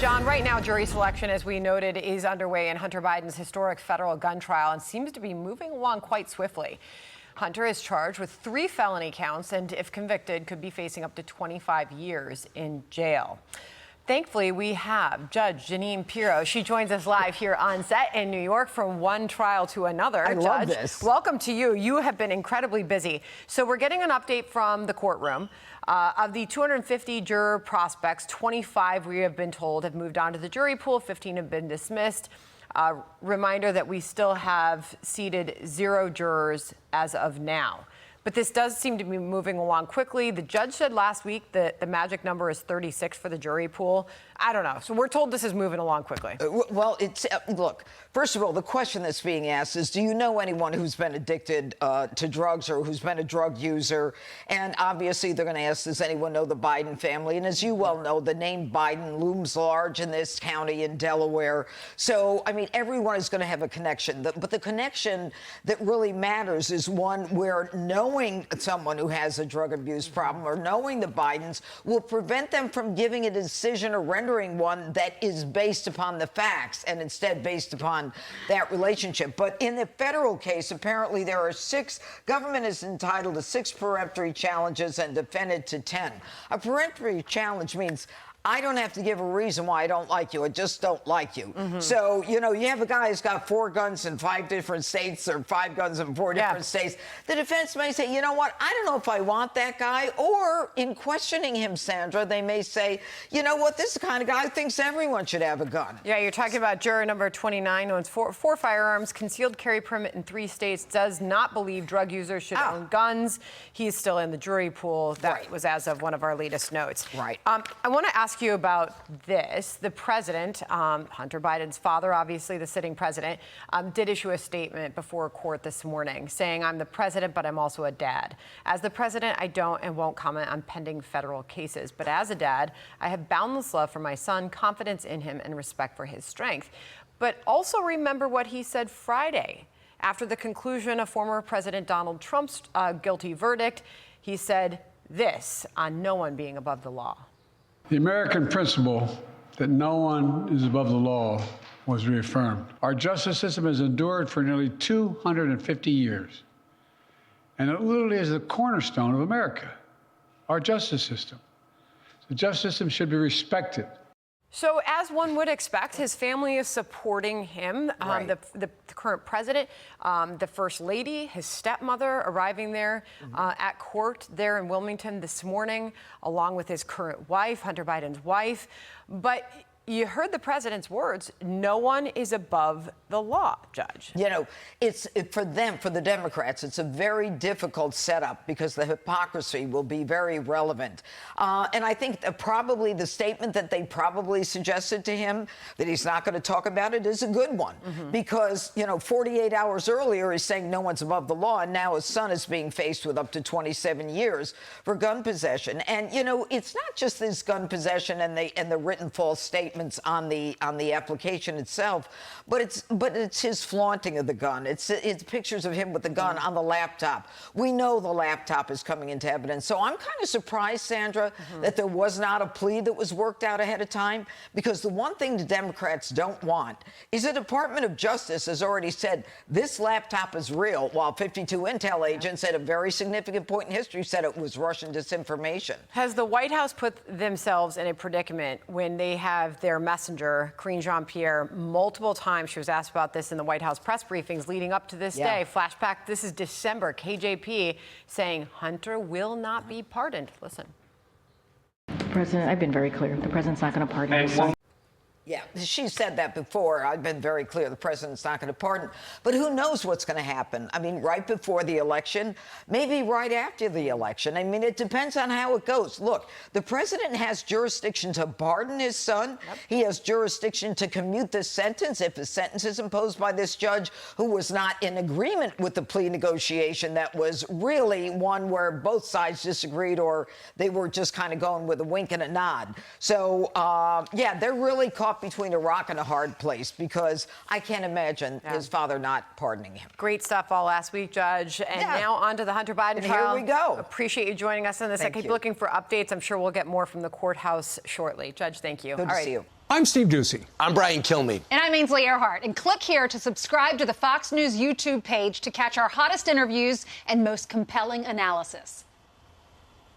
John, right now, jury selection, as we noted, is underway in Hunter Biden's historic federal gun trial and seems to be moving along quite swiftly. Hunter is charged with 3 felony counts and, if convicted, could be facing up to 25 years in jail. Thankfully, we have Judge Jeanine. She joins us live here on set in New York from one trial to another. I love this. Welcome to you. You have been incredibly busy. So we're getting an update from the courtroom. Of the 250 juror prospects, 25, we have been told, have moved on to the jury pool. 15 have been dismissed. Reminder that we still have seated 0 jurors as of now. But this does seem to be moving along quickly. The judge said last week that the magic number is 36 for the jury pool. I don't know. So we're told this is moving along quickly. Well, look, first of all, the question that's being asked is, do you know anyone who's been addicted to drugs or who's been a drug user? And obviously, they're going to ask, does anyone know the Biden family? And as you well know, the name Biden looms large in this county in Delaware. So, I mean, everyone is going to have a connection. But the connection that really matters is one where knowing someone who has a drug abuse problem or knowing the Bidens will prevent them from giving a decision or rendering one that is based upon the facts and instead based upon that relationship. But in the federal case, apparently there are 6. Government is entitled to 6 peremptory challenges and defendant to 10. A peremptory challenge means I don't have to give a reason why I don't like you. I just don't like you. So, you know, you have a guy who's got 4 guns in 5 different states or 5 guns in 4 different states. The defense may say, you know what, I don't know if I want that guy. Or in questioning him, Sandra, they may say, you know what, this is the kind of guy who thinks everyone should have a gun. Yeah, you're talking about juror number 29, owns 4 firearms, concealed carry permit in 3 states, does not believe drug users should own guns. He's still in the jury pool. That was as of one of our latest notes. Right. I want to ask you about this. The president, Hunter Biden's father, obviously the sitting president, did issue a statement before court this morning saying, I'm the president, but I'm also a dad. As the president, I don't and won't comment on pending federal cases. But as a dad, I have boundless love for my son, confidence in him, and respect for his strength. But also remember what he said Friday. After the conclusion of former President Donald Trump's guilty verdict, he said this on no one being above the law. The American principle that no one is above the law was reaffirmed. Our justice system has endured for nearly 250 years, and it literally is the cornerstone of America, our justice system. The justice system should be respected. So, as one would expect, his family is supporting him, the current president, the first lady, his stepmother arriving there at court there in Wilmington this morning, along with his current wife, Hunter Biden's wife. But you heard the president's words. No one is above the law, Judge. You know, for them, for the Democrats, it's a very difficult setup because the hypocrisy will be very relevant. And I think probably the statement that they probably suggested to him that he's not going to talk about it is a good one. Because, you know, 48 hours earlier, he's saying no one's above the law. And now his son is being faced with up to 27 years for gun possession. And, you know, it's not just this gun possession and the written false statement on the application itself, but it's his flaunting of the gun. It's pictures of him with the gun on the laptop. We know the laptop is coming into evidence. So I'm kind of surprised, Sandra, that there was not a plea that was worked out ahead of time, because the one thing the Democrats don't want is the Department of Justice has already said this laptop is real, while 52 intel agents at a very significant point in history said it was Russian disinformation. Has the White House put themselves in a predicament when they have their messenger, Karine Jean-Pierre, multiple times? She was asked about this in the White House press briefings leading up to this day. Flashback, this is December, KJP saying Hunter will not be pardoned. Listen. President, I've been very clear. The president's not going to pardon his son. Yeah, she said that before. I've been very clear the president's not going to pardon. But who knows what's going to happen? I mean, right before the election, maybe right after the election. I mean, it depends on how it goes. Look, the president has jurisdiction to pardon his son. He has jurisdiction to commute the sentence if a sentence is imposed by this judge who was not in agreement with the plea negotiation that was really one where both sides disagreed, or they were just kind of going with a wink and a nod. So, yeah, they're really caught between a rock and a hard place, because I can't imagine his father not pardoning him. Great stuff all last week, Judge. And now on to the Hunter Biden trial. Here we go. Appreciate you joining us on this. I keep looking for updates. I'm sure we'll get more from the courthouse shortly. Judge, thank you. Good to see you. I'm Steve Ducey. I'm Brian Kilmeade. And I'm Ainsley Earhart. And click here to subscribe to the Fox News YouTube page to catch our hottest interviews and most compelling analysis.